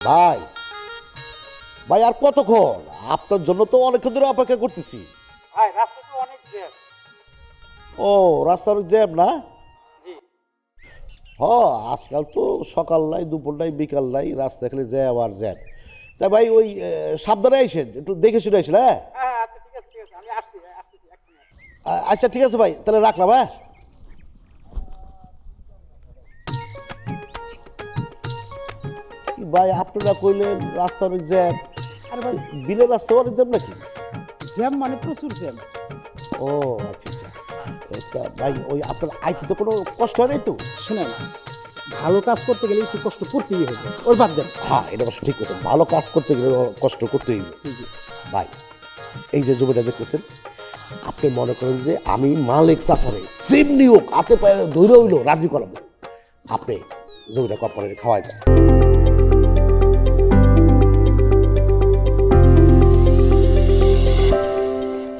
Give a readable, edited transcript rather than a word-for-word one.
ভাই ভাই আর কতক্ষণ? আপনার জন্য তো অনেকক্ষণ ধরে অপেক্ষা করতেছি। ভাই রাস্তা তো অনেক জ্যাম। ও রাস্তার জ্যাম না? জি। হ আজকাল তো সকাল নাই, দুপুর নাই, বিকাল নাই, রাস্তা খালি জ্যাম আর জ্যাম। তা ভাই ওই সাবধানে আইসেন, একটু দেখে শুনে আইসেন। হ্যাঁ হ্যাঁ আচ্ছা ঠিক আছে ঠিক আছে, আমি আসছি ভাই, আসতেছি এক মিনিট। আচ্ছা ঠিক আছে ভাই, তাহলে রাখলাম। হ্যাঁ কি ভাই আপনারা কইলেন রাস্তা অনেক জ্যাম, আরে ভাই বিলের রাস্তা অনেক জ্যাম নাকি? জ্যাম মানে প্রচুর জ্যাম। ও আচ্ছা আচ্ছা। তা ভাই ওই আপনার আইতে তো কোনো কষ্ট হয় নাই তো? শুনেন, ভালো কাজ করতে গেলে একটু কষ্ট করতেই হবে, ওর বাদ দেন। হ্যাঁ এটা অবশ্য ঠিক আছে, ভালো কাজ করতে গেলে কষ্ট করতেই হবে। জি জি। ভাই এই যে জমিটা দেখতেছেন, আপনি মনে করেন যে আমি মালিক সাফারে যেমনি হোক হাতে পায়ে ধৈর্য হইলো রাজি করাবো, আপনি জমিটা কোম্পানির খাওয়াই দেন।